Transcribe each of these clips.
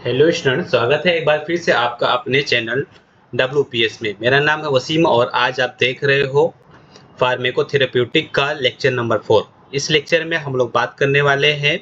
Hello student, स्वागत है एक बार फिर से आपका अपने चैनल WPS में। मेरा नाम है वसीम और आज आप देख रहे हो फार्मेकोथेरेप्यूटिक का लेक्चर नंबर 4। इस लेक्चर में हम लोग बात करने वाले हैं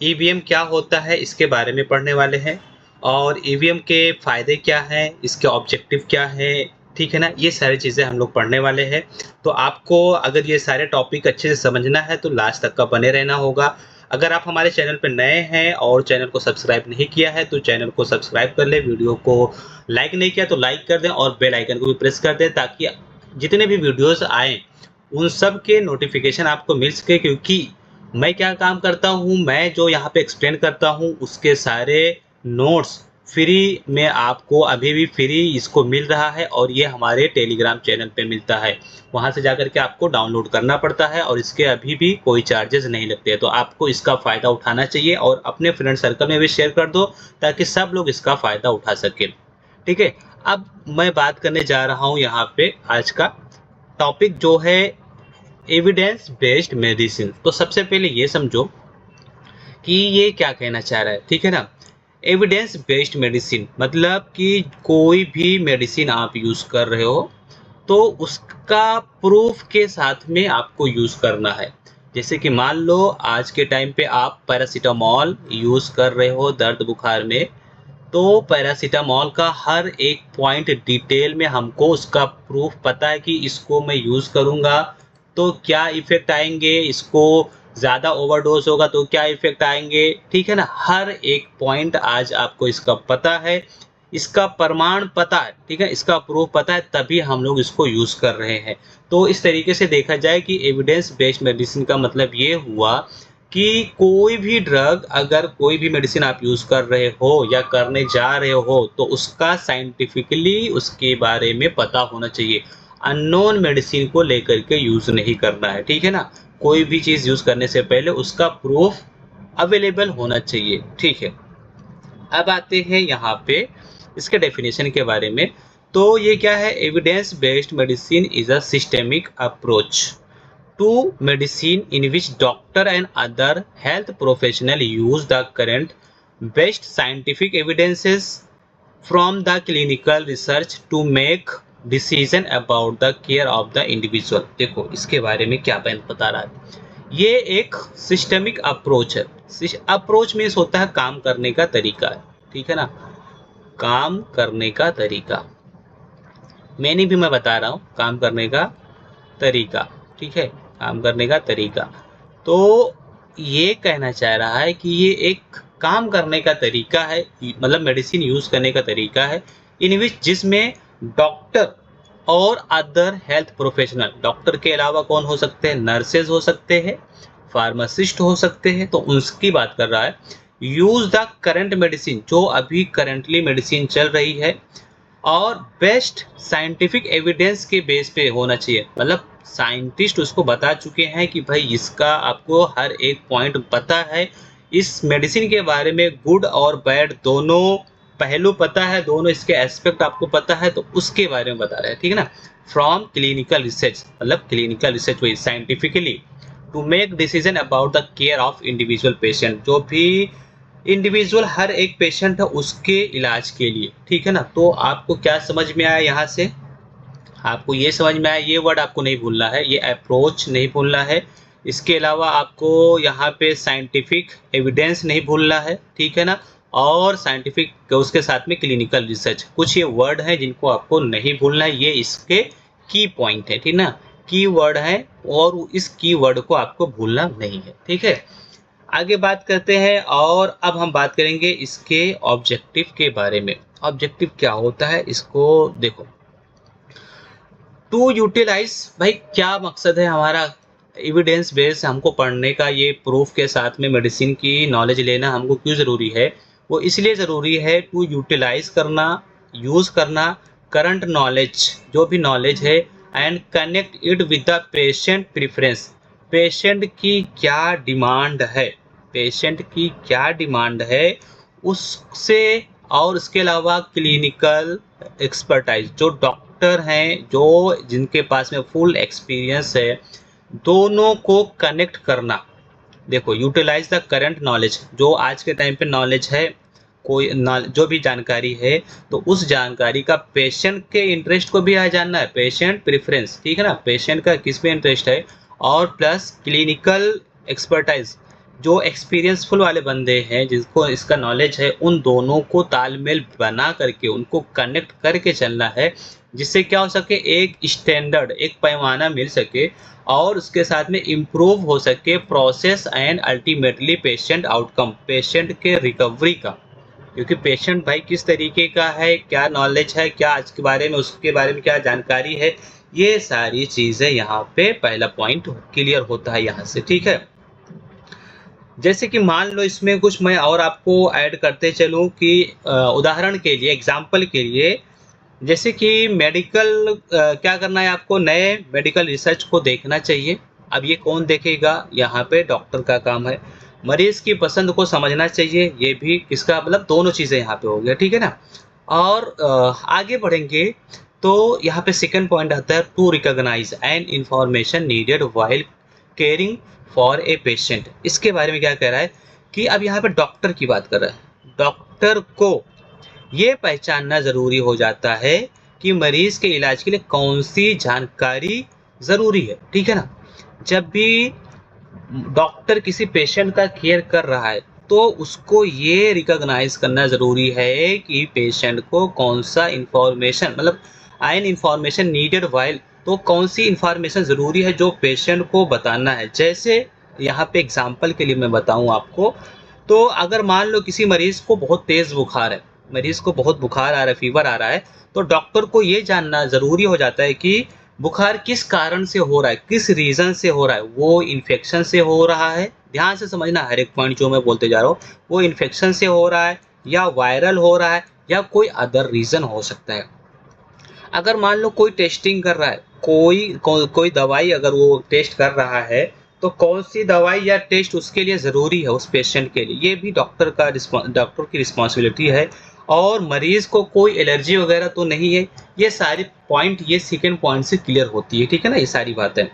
ईवीएम क्या होता है, इसके बारे में पढ़ने वाले हैं और ईवीएम के फायदे क्या हैं, इसके ऑब्जेक्टिव क्या है, ठीक है ना। ये सारी चीज़ें हम लोग पढ़ने वाले हैं। तो आपको अगर ये सारे टॉपिक अच्छे से समझना है तो लास्ट तक का बने रहना होगा। अगर आप हमारे चैनल पर नए हैं और चैनल को सब्सक्राइब नहीं किया है तो चैनल को सब्सक्राइब कर ले, वीडियो को लाइक नहीं किया तो लाइक कर दें और बेल आइकन को भी प्रेस कर दें ताकि जितने भी वीडियोस आए उन सब के नोटिफिकेशन आपको मिल सके। क्योंकि मैं क्या काम करता हूँ, मैं जो यहाँ पे एक्सप्लेन करता हूँ उसके सारे नोट्स फ्री में आपको अभी भी फ्री इसको मिल रहा है और ये हमारे टेलीग्राम चैनल पे मिलता है। वहाँ से जाकर के आपको डाउनलोड करना पड़ता है और इसके अभी भी कोई चार्जेस नहीं लगते हैं। तो आपको इसका फ़ायदा उठाना चाहिए और अपने फ्रेंड सर्कल में भी शेयर कर दो ताकि सब लोग इसका फ़ायदा उठा सकें। ठीक है, अब मैं बात करने जा रहा हूँ यहाँ पे आज का टॉपिक जो है एविडेंस बेस्ड मेडिसिन। तो सबसे पहले ये समझो कि ये क्या कहना चाह रहा है, ठीक है ना। एविडेंस बेस्ड मेडिसिन मतलब कि कोई भी मेडिसिन आप यूज़ कर रहे हो तो उसका प्रूफ के साथ में आपको यूज़ करना है। जैसे कि मान लो आज के टाइम पे आप पैरासीटामॉल यूज़ कर रहे हो दर्द बुखार में, तो पैरासीटामॉल का हर एक पॉइंट डिटेल में हमको उसका प्रूफ पता है कि इसको मैं यूज़ करूँगा तो क्या इफ़ेक्ट आएंगे, इसको ज़्यादा ओवरडोज होगा तो क्या इफ़ेक्ट आएंगे, ठीक है ना। हर एक पॉइंट आज आपको इसका पता है, इसका प्रमाण पता है, ठीक है, इसका प्रूफ पता है, तभी हम लोग इसको यूज़ कर रहे हैं। तो इस तरीके से देखा जाए कि एविडेंस बेस्ड मेडिसिन का मतलब ये हुआ कि कोई भी ड्रग, अगर कोई भी मेडिसिन आप यूज़ कर रहे हो या करने जा रहे हो तो उसका साइंटिफिकली उसके बारे में पता होना चाहिए। अननोन मेडिसिन को लेकर के यूज़ नहीं करना है, ठीक है ना। कोई भी चीज़ यूज़ करने से पहले उसका प्रूफ अवेलेबल होना चाहिए, ठीक है। अब आते हैं यहाँ पे इसके डेफिनेशन के बारे में। तो ये क्या है, evidence based medicine is a systemic approach to medicine in which doctor and other health professional use the current best scientific evidences from the clinical research to make decision about the care of the individual। देखो इसके बारे में क्या बता रहा है, ये एक सिस्टमिक अप्रोच है। अप्रोच मीन्स होता है काम करने का तरीका है, ठीक है ना, काम करने का तरीका। मैंने भी मैं बता रहा हूँ काम करने का तरीका, ठीक है, काम करने का तरीका। तो ये कहना चाह रहा है कि ये एक काम करने का तरीका है, मतलब मेडिसिन यूज़ करने का तरीका है इन विच जिसमें डॉक्टर और अदर हेल्थ प्रोफेशनल, डॉक्टर के अलावा कौन हो सकते हैं, नर्सेज हो सकते हैं, फार्मासिस्ट हो सकते हैं, तो उसकी बात कर रहा है। यूज़ द करंट मेडिसिन, जो अभी करंटली मेडिसिन चल रही है, और बेस्ट साइंटिफिक एविडेंस के बेस पे होना चाहिए। मतलब साइंटिस्ट उसको बता चुके हैं कि भाई इसका आपको हर एक पॉइंट पता है, इस मेडिसिन के बारे में गुड और बैड दोनों पहलू पता है, दोनों इसके एस्पेक्ट आपको पता है, तो उसके बारे में बता रहे हैं, ठीक है ना। फ्रॉम क्लिनिकल रिसर्च, मतलब क्लिनिकल रिसर्च हुई scientifically to make decision about the care of individual patient, जो भी इंडिविजुअल हर एक पेशेंट है उसके इलाज के लिए, ठीक है ना। तो आपको क्या समझ में आया यहाँ से, आपको ये समझ में आया, ये वर्ड आपको नहीं भूलना है, ये अप्रोच नहीं भूलना है। इसके अलावा आपको यहाँ पे साइंटिफिक एविडेंस नहीं भूलना है, ठीक है ना। और साइंटिफिक उसके साथ में क्लिनिकल रिसर्च, कुछ ये वर्ड हैं जिनको आपको नहीं भूलना है, ये इसके की पॉइंट है, ठीक ना, की वर्ड है और इस की वर्ड को आपको भूलना नहीं है, ठीक है। आगे बात करते हैं और अब हम बात करेंगे इसके ऑब्जेक्टिव के बारे में। ऑब्जेक्टिव क्या होता है इसको देखो, टू यूटिलाइज, भाई क्या मकसद है हमारा एविडेंस बेस हमको पढ़ने का, ये प्रूफ के साथ में मेडिसिन की नॉलेज लेना हमको क्यों ज़रूरी है, वो इसलिए ज़रूरी है टू यूटिलाइज करना, यूज़ करना करंट नॉलेज, जो भी नॉलेज है, and connect it with the patient preference, patient की क्या डिमांड है, पेशेंट की क्या डिमांड है उससे, और इसके अलावा क्लिनिकल एक्सपर्टाइज, जो डॉक्टर हैं, जो जिनके पास में फुल एक्सपीरियंस है, दोनों को कनेक्ट करना। देखो यूटिलाइज द करंट नॉलेज, जो आज के टाइम पे नॉलेज है कोई जो भी जानकारी है, तो उस जानकारी का पेशेंट के इंटरेस्ट को भी जानना है, पेशेंट प्रेफरेंस, ठीक है ना, पेशेंट का किस में इंटरेस्ट है, और प्लस क्लिनिकल एक्सपर्टाइज, जो एक्सपीरियंसफुल वाले बंदे हैं जिसको इसका नॉलेज है, उन दोनों को तालमेल बना करके उनको कनेक्ट करके चलना है, जिससे क्या हो सके, एक स्टैंडर्ड, एक पैमाना मिल सके और उसके साथ में इम्प्रूव हो सके process and ultimately patient outcome, patient के रिकवरी का। क्योंकि पेशेंट भाई किस तरीके का है, क्या नॉलेज है, क्या आज के बारे में, उसके बारे में क्या जानकारी है, ये सारी चीज़ें यहाँ पे पहला पॉइंट क्लियर होता है यहाँ से, ठीक है। जैसे कि मान लो इसमें कुछ मैं और आपको ऐड करते चलूँ कि उदाहरण के लिए, एग्जाम्पल के लिए, जैसे कि मेडिकल क्या करना है आपको, नए मेडिकल रिसर्च को देखना चाहिए। अब ये कौन देखेगा, यहाँ पे डॉक्टर का काम है। मरीज की पसंद को समझना चाहिए, ये भी किसका, मतलब दोनों चीज़ें यहाँ पे हो गया, ठीक है ना। और आगे बढ़ेंगे तो यहाँ पे सेकंड पॉइंट आता है, to recognise and information needed while caring for a patient. इसके बारे में क्या कह रहा है कि अब यहाँ पे डॉक्टर की बात कर रहा है, डॉक्टर को ये पहचानना ज़रूरी हो जाता है कि मरीज़ के इलाज के लिए कौन सी जानकारी ज़रूरी है, ठीक है ना। जब भी डॉक्टर किसी पेशेंट का केयर कर रहा है तो उसको ये रिकॉग्नाइज करना ज़रूरी है कि पेशेंट को कौन सा इंफॉर्मेशन, मतलब आइन इंफॉर्मेशन नीडेड वाइल, तो कौन सी इंफॉर्मेशन ज़रूरी है जो पेशेंट को बताना है। जैसे यहाँ पे एग्जांपल के लिए मैं बताऊँ आपको, तो अगर मान लो किसी मरीज़ को बहुत तेज़ बुखार है, मरीज़ को बहुत बुखार आ रहा है, फीवर आ रहा है, तो डॉक्टर को ये जानना ज़रूरी हो जाता है कि बुखार किस कारण से हो रहा है, किस रीज़न से हो रहा है। वो इन्फेक्शन से हो रहा है, ध्यान से समझना हर एक पॉइंट जो मैं बोलते जा रहा हूँ, वो इन्फेक्शन से हो रहा है या वायरल हो रहा है या कोई अदर रीज़न हो सकता है। अगर मान लो कोई टेस्टिंग कर रहा है, कोई दवाई अगर वो टेस्ट कर रहा है, तो कौन सी दवाई या टेस्ट उसके लिए ज़रूरी है उस पेशेंट के लिए, ये भी डॉक्टर की रिस्पॉन्सिबिलिटी है। और मरीज़ को कोई एलर्जी वगैरह तो नहीं है, ये सारी पॉइंट ये सेकंड पॉइंट से क्लियर होती है, ठीक है ना, ये सारी बातें।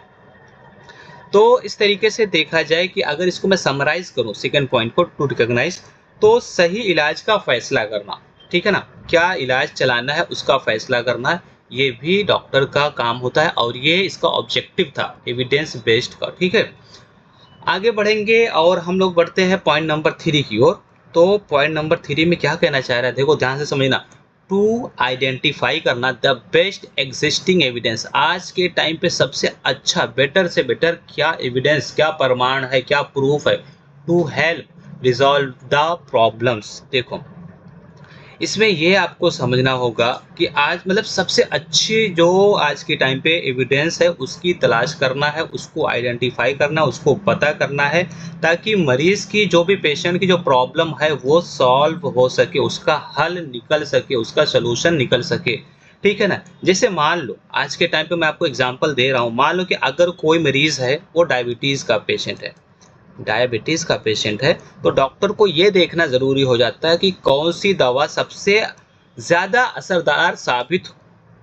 तो इस तरीके से देखा जाए कि अगर इसको मैं समराइज़ करूँ सेकंड पॉइंट को, टू रिकॉग्नाइज़, तो सही इलाज का फैसला करना, ठीक है ना, क्या इलाज चलाना है उसका फैसला करना, ये भी डॉक्टर का काम होता है और ये इसका ऑब्जेक्टिव था एविडेंस बेस्ड का, ठीक है। आगे बढ़ेंगे और हम लोग बढ़ते हैं पॉइंट नंबर 3 की ओर। तो पॉइंट नंबर 3 में क्या कहना चाह रहा है, देखो ध्यान से समझना, टू आइडेंटिफाई करना द बेस्ट एग्जिस्टिंग एविडेंस। आज के टाइम पे सबसे अच्छा, बेटर से बेटर क्या एविडेंस, क्या प्रमाण है, क्या प्रूफ है, to help resolve the problems. देखो इसमें ये आपको समझना होगा कि आज मतलब सबसे अच्छी जो आज के टाइम पे एविडेंस है उसकी तलाश करना है, उसको आइडेंटिफाई करना, उसको पता करना है, ताकि मरीज़ की जो भी, पेशेंट की जो प्रॉब्लम है वो सॉल्व हो सके, उसका हल निकल सके, उसका सलूशन निकल सके, ठीक है ना। जैसे मान लो आज के टाइम पे मैं आपको एग्जांपल दे रहा हूँ, मान लो कि अगर कोई मरीज़ है वो डायबिटीज़ का पेशेंट है, डायबिटीज़ का पेशेंट है, तो डॉक्टर को ये देखना ज़रूरी हो जाता है कि कौन सी दवा सबसे ज़्यादा असरदार साबित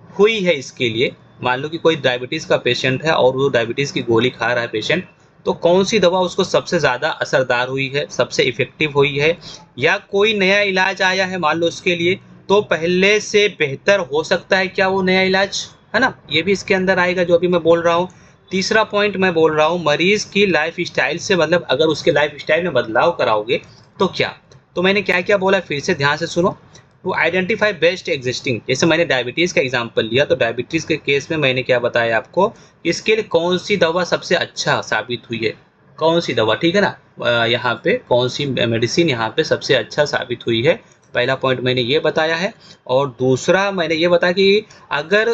हुई है इसके लिए। मान लो कि कोई डायबिटीज़ का पेशेंट है और वो डायबिटीज़ की गोली खा रहा है पेशेंट, तो कौन सी दवा उसको सबसे ज़्यादा असरदार हुई है, सबसे इफ़ेक्टिव हुई है, या कोई नया इलाज आया है मान लो उसके लिए, तो पहले से बेहतर हो सकता है क्या वो नया इलाज, है ना, ये भी इसके अंदर आएगा जो अभी मैं बोल रहा हूँ। तीसरा पॉइंट मैं बोल रहा हूँ, मरीज़ की लाइफ स्टाइल से, मतलब अगर उसके लाइफ स्टाइल में बदलाव कराओगे तो क्या। तो मैंने क्या क्या बोला, फिर से ध्यान से सुनो। टू आइडेंटिफाई बेस्ट एग्जिस्टिंग, जैसे मैंने डायबिटीज़ का एग्जांपल लिया, तो डायबिटीज़ के केस में मैंने क्या बताया आपको, इसके लिए कौन सी दवा सबसे अच्छा साबित हुई है, कौन सी दवा, ठीक है ना, यहाँ पे कौन सी मेडिसिन यहाँ पे सबसे अच्छा साबित हुई है, पहला पॉइंट मैंने ये बताया है। और दूसरा मैंने ये बताया कि अगर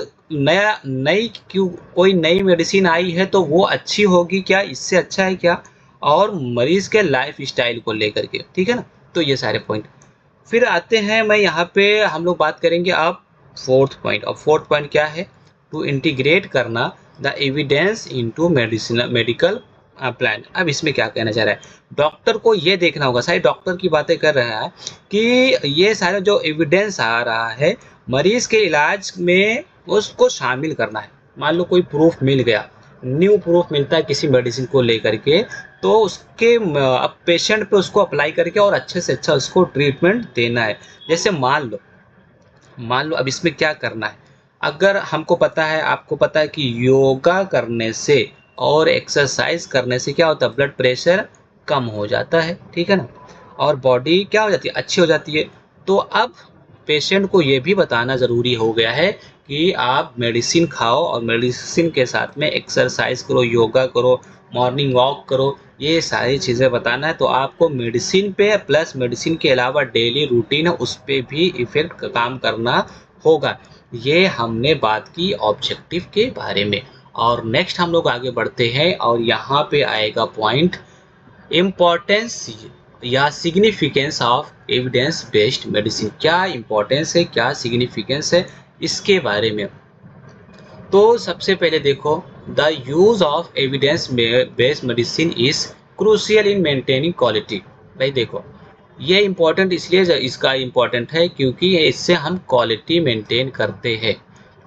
कोई नई मेडिसिन आई है तो वो अच्छी होगी क्या, इससे अच्छा है क्या, और मरीज़ के लाइफ स्टाइल को लेकर के, ठीक है ना। तो ये सारे पॉइंट फिर आते हैं, मैं यहाँ पे हम लोग बात करेंगे अब फोर्थ पॉइंट। और फोर्थ पॉइंट क्या है, टू इंटीग्रेट करना the evidence into medical plan. अब इसमें क्या कहना चाह रहा है, डॉक्टर को ये देखना होगा, सारी डॉक्टर की बातें कर रहा है कि ये सारा जो एविडेंस आ रहा है मरीज़ के इलाज में उसको शामिल करना है। मान लो कोई प्रूफ मिल गया, न्यू प्रूफ मिलता है किसी मेडिसिन को लेकर के, तो उसके अब पेशेंट पे उसको अप्लाई करके और अच्छे से अच्छा उसको ट्रीटमेंट देना है। जैसे मान लो अब इसमें क्या करना है, अगर हमको पता है, आपको पता है कि योगा करने से और एक्सरसाइज करने से क्या होता है, ब्लड प्रेशर कम हो जाता है, ठीक है ना, और बॉडी क्या हो जाती है, अच्छी हो जाती है। तो अब पेशेंट को ये भी बताना ज़रूरी हो गया है कि आप मेडिसिन खाओ और मेडिसिन के साथ में एक्सरसाइज करो, योगा करो, मॉर्निंग वॉक करो, ये सारी चीज़ें बताना है। तो आपको मेडिसिन पे प्लस मेडिसिन के अलावा डेली रूटीन है उस पे भी इफ़ेक्ट काम करना होगा। ये हमने बात की ऑब्जेक्टिव के बारे में। और नेक्स्ट हम लोग आगे बढ़ते हैं और यहाँ पे आएगा पॉइंट इम्पोर्टेंस या significance of evidence based medicine. क्या इम्पोर्टेंस है, क्या सिग्निफिकेंस है, इसके बारे में। तो सबसे पहले देखो, the use of evidence based medicine is crucial in maintaining quality. भाई देखो, ये इम्पोर्टेंट इसलिए इसका इम्पोर्टेंट है क्योंकि इससे हम क्वालिटी मेंटेन करते हैं,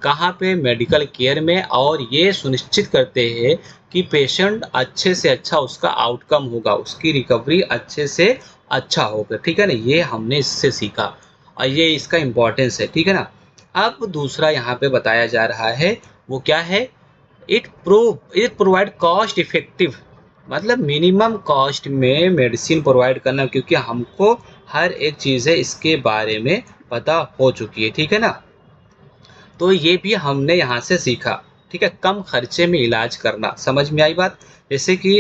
कहाँ पे, मेडिकल केयर में, और ये सुनिश्चित करते हैं कि पेशेंट अच्छे से अच्छा उसका आउटकम होगा, उसकी रिकवरी अच्छे से अच्छा होगा, ठीक है ना। ये हमने इससे सीखा और ये इसका इम्पोर्टेंस है, ठीक है ना। अब दूसरा यहाँ पे बताया जा रहा है, वो क्या है, इट प्रोवाइड कॉस्ट इफेक्टिव, मतलब मिनिमम कॉस्ट में मेडिसिन प्रोवाइड करना, क्योंकि हमको हर एक चीज़ है इसके बारे में पता हो चुकी है, ठीक है ना। तो ये भी हमने यहाँ से सीखा, ठीक है। कम खर्चे में इलाज करना, समझ में आई बात, जैसे कि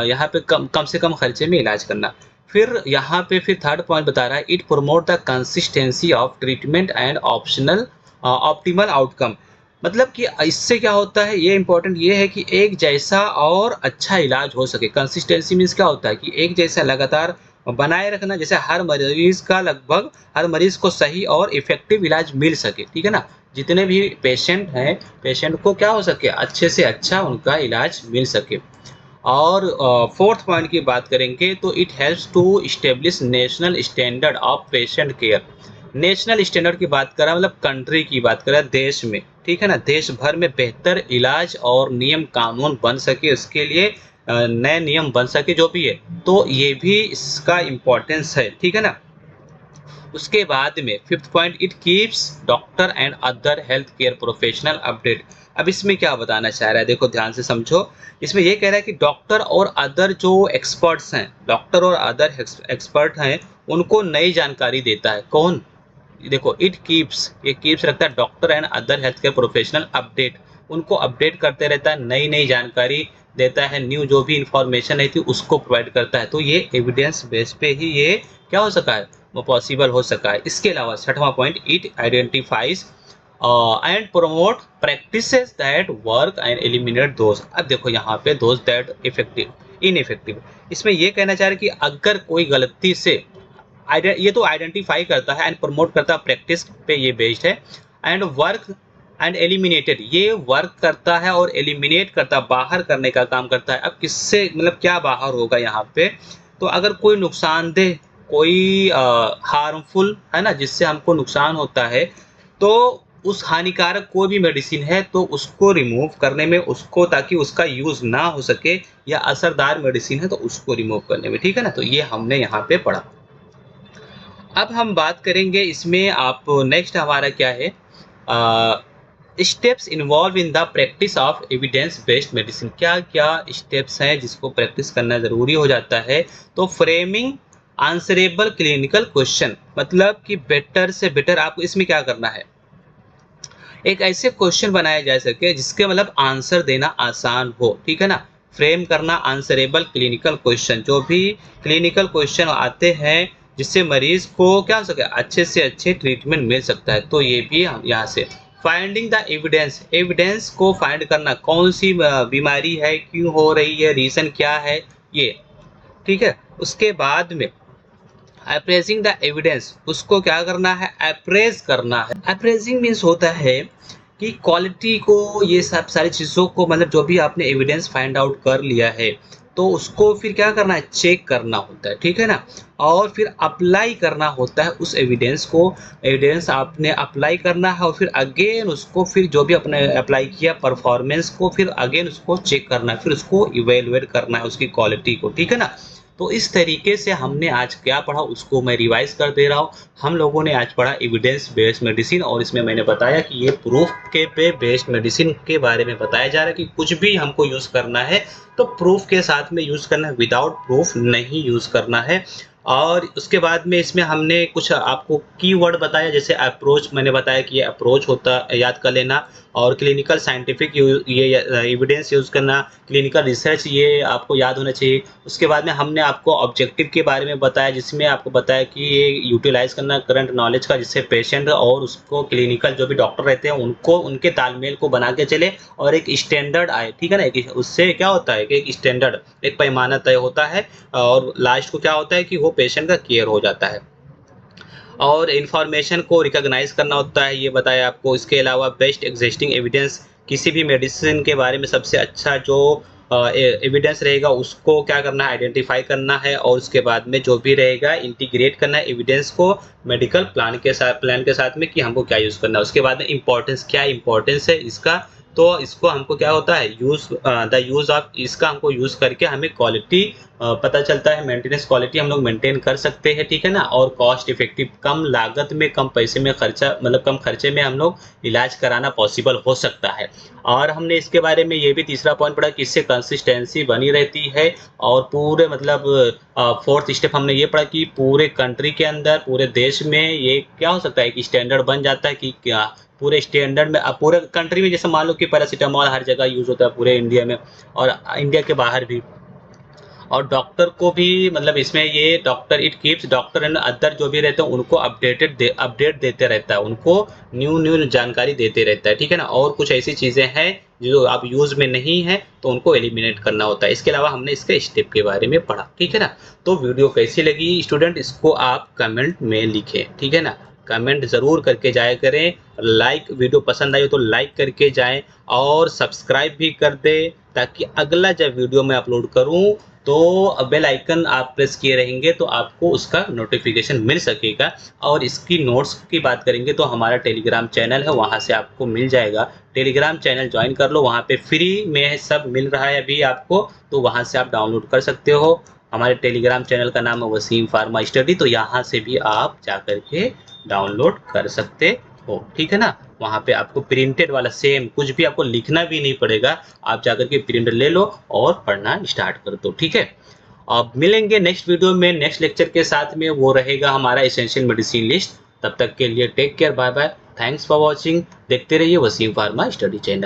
यहाँ पे कम कम से कम खर्चे में इलाज करना। फिर यहाँ पे फिर थर्ड पॉइंट बता रहा है, it promote the consistency of treatment and optional optimal outcome. मतलब कि इससे क्या होता है, ये इंपॉर्टेंट ये है कि एक जैसा और अच्छा इलाज हो सके। कंसिस्टेंसी मीन्स क्या होता है कि एक जैसा लगातार बनाए रखना, जैसे हर मरीज को सही और इफेक्टिव इलाज मिल सके, ठीक है ना। जितने भी पेशेंट हैं, पेशेंट को क्या हो सके, अच्छे से अच्छा उनका इलाज मिल सके। और फोर्थ पॉइंट की बात करेंगे तो it helps to establish national standard of patient care. National standard की बात करें, मतलब कंट्री की बात करें, देश में, ठीक है ना, देश भर में बेहतर इलाज और नियम कानून बन सके, उसके लिए नए नियम बन सके, जो भी है, तो ये भी इसका इम्पोर्टेंस है, ठीक है ना। उसके बाद में fifth point, it keeps doctor and other health care professional update. अब इसमें क्या बताना चाह रहा है, देखो ध्यान से समझो। इसमें ये कह रहा है कि डॉक्टर और अदर जो एक्सपर्ट्स हैं, डॉक्टर और अदर एक्सपर्ट हैं, उनको नई जानकारी देता है। कौन, देखो, ये कीप्स रखता है doctor and other health care professional update, उनको अपडेट करते रहता है, नई नई जानकारी देता है, न्यू जो भी इंफॉर्मेशन है थी उसको प्रोवाइड करता है। तो ये एविडेंस बेस पे ही ये क्या हो सका है, वो पॉसिबल हो सका है। इसके अलावा छठवां point, it identifies and promote practices that work and eliminate those. अब देखो यहाँ पे दोज दैट इफेक्टिव इनइफेक्टिव, इसमें ये कहना चाह रहे कि अगर कोई गलती से, ये तो आइडेंटिफाई करता है एंड प्रमोट करता है, प्रैक्टिस पे ये बेस्ड है, एंड वर्क एंड एलिमिनेटेड, ये वर्क करता है और एलिमिनेट करता, बाहर करने का काम करता है। अब किससे, मतलब क्या बाहर होगा यहाँ पे, तो अगर कोई नुकसानदेह, कोई हार्मफुल है ना, जिससे हमको नुकसान होता है, तो उस हानिकारक कोई भी मेडिसिन है तो उसको रिमूव करने में, उसको ताकि उसका यूज ना हो सके, या असरदार मेडिसिन है तो उसको रिमूव करने में, ठीक है ना। तो ये हमने यहाँ पे पढ़ा। अब हम बात करेंगे इसमें, आप नेक्स्ट हमारा क्या है, steps involve in the practice of evidence based medicine. क्या क्या स्टेप्स हैं जिसको प्रैक्टिस करना ज़रूरी हो जाता है। तो फ्रेमिंग आंसरेबल क्लिनिकल क्वेश्चन, मतलब कि बेटर से बेटर आपको इसमें क्या करना है, एक ऐसे क्वेश्चन बनाए जा सके जिसके मतलब आंसर देना आसान हो, ठीक है ना। फ्रेम करना आंसरेबल क्लिनिकल क्वेश्चन, जो भी क्लिनिकल क्वेश्चन आते हैं जिससे मरीज को क्या हो सके, अच्छे से अच्छे ट्रीटमेंट मिल सकता है। तो ये भी हम यहाँ से फाइंडिंग द एविडेंस, एविडेंस को फाइंड करना, कौन सी बीमारी है, क्यों हो रही है, रीजन क्या है, ये, ठीक है। उसके बाद में अप्रेजिंग द एविडेंस, उसको क्या करना है, अप्रेज करना है। अप्रेजिंग मीन्स होता है कि क्वालिटी को, ये सब सारी चीज़ों को, मतलब जो भी आपने एविडेंस फाइंड आउट कर लिया है, तो उसको फिर क्या करना है, चेक करना होता है, ठीक है ना। और फिर अप्लाई करना होता है उस एविडेंस को, एविडेंस आपने अप्लाई करना है और फिर अगेन उसको, फिर जो भी अपने अप्लाई किया परफॉर्मेंस को फिर अगेन उसको चेक करना है, फिर उसको इवेलुएट करना है उसकी क्वालिटी को, ठीक है ना। तो इस तरीके से हमने आज क्या पढ़ा उसको मैं रिवाइज कर दे रहा हूँ। हम लोगों ने आज पढ़ा एविडेंस बेस्ड मेडिसिन, और इसमें मैंने बताया कि ये प्रूफ के पे बेस्ड मेडिसिन के बारे में बताया जा रहा है कि कुछ भी हमको यूज़ करना है तो प्रूफ के साथ में यूज़ करना है, विदाउट प्रूफ नहीं यूज़ करना है। और उसके बाद में इसमें हमने कुछ आपको कीवर्ड बताया, जैसे अप्रोच मैंने बताया कि ये अप्रोच होता याद कर लेना, और क्लिनिकल साइंटिफिक ये एविडेंस यूज़ करना, क्लिनिकल रिसर्च ये आपको याद होना चाहिए। उसके बाद में हमने आपको ऑब्जेक्टिव के बारे में बताया, जिसमें आपको बताया कि ये यूटिलाइज़ करना करंट नॉलेज का, जिससे पेशेंट और उसको क्लिनिकल जो भी डॉक्टर रहते हैं उनको उनके तालमेल को बना के चले और एक स्टैंडर्ड आए, ठीक है ना। कि उससे क्या होता है कि एक स्टैंडर्ड, एक पैमाना तय होता है और लास्ट को क्या होता है कि वो पेशेंट का केयर हो जाता है। और इन्फॉर्मेशन को रिकॉग्नाइज़ करना होता है, ये बताया आपको। इसके अलावा बेस्ट एग्जिस्टिंग एविडेंस, किसी भी मेडिसिन के बारे में सबसे अच्छा जो एविडेंस रहेगा उसको क्या करना है, आइडेंटिफाई करना है, और उसके बाद में जो भी रहेगा इंटीग्रेट करना है एविडेंस को मेडिकल प्लान के साथ में कि हमको क्या यूज़ करना है। उसके बाद में इम्पोर्टेंस, क्या इम्पोर्टेंस है इसका, तो इसको हमको क्या होता है द यूज़ ऑफ, इसका हमको यूज़ करके हमें क्वालिटी पता चलता है, मेंटेनेंस क्वालिटी हम लोग मेंटेन कर सकते हैं, ठीक है ना। और कॉस्ट इफेक्टिव, कम लागत में कम पैसे में खर्चा, मतलब कम खर्चे में हम लोग इलाज कराना पॉसिबल हो सकता है। और हमने इसके बारे में ये भी तीसरा पॉइंट पढ़ा कि इससे कंसिस्टेंसी बनी रहती है, और पूरे मतलब फोर्थ स्टेप हमने ये पढ़ा कि पूरे कंट्री के अंदर, पूरे देश में ये क्या हो सकता है कि स्टैंडर्ड बन जाता है कि क्या पूरे स्टैंडर्ड में, अब पूरे कंट्री में जैसे मान लो कि पैरासीटामोल हर जगह यूज़ होता है पूरे इंडिया में और इंडिया के बाहर भी। और डॉक्टर को भी मतलब इसमें ये doctor, it keeps doctor and other जो भी रहते हैं उनको अपडेट देते रहता है, उनको न्यू जानकारी देते रहता है, ठीक है ना। और कुछ ऐसी चीज़ें हैं जो आप यूज़ में नहीं है तो उनको एलिमिनेट करना होता है। इसके अलावा हमने इसके स्टेप के बारे में पढ़ा, ठीक है ना। तो वीडियो कैसी लगी स्टूडेंट, इसको आप कमेंट में लिखें, ठीक है ना। कमेंट ज़रूर करके जाया करें, लाइक, वीडियो पसंद आई हो तो लाइक करके जाएं और सब्सक्राइब भी कर दें, ताकि अगला जब वीडियो मैं अपलोड करूं तो बेल आइकन आप प्रेस किए रहेंगे तो आपको उसका नोटिफिकेशन मिल सकेगा। और इसकी नोट्स की बात करेंगे तो हमारा टेलीग्राम चैनल है, वहाँ से आपको मिल जाएगा। टेलीग्राम चैनल ज्वाइन कर लो, वहाँ पे फ्री में सब मिल रहा है अभी आपको, तो वहाँ से आप डाउनलोड कर सकते हो। हमारे टेलीग्राम चैनल का नाम है वसीम फार्मा स्टडी, तो यहाँ से भी आप जा कर के डाउनलोड कर सकते हो, ठीक है ना। वहाँ पे आपको प्रिंटेड वाला सेम, कुछ भी आपको लिखना भी नहीं पड़ेगा, आप जाकर के प्रिंट ले लो और पढ़ना स्टार्ट कर दो, ठीक है। अब मिलेंगे नेक्स्ट वीडियो में नेक्स्ट लेक्चर के साथ में, वो रहेगा हमारा एसेंशियल मेडिसिन लिस्ट। तब तक के लिए take care, bye bye, thanks for watching. देखते रहिए वसीम फार्मा स्टडी चैनल।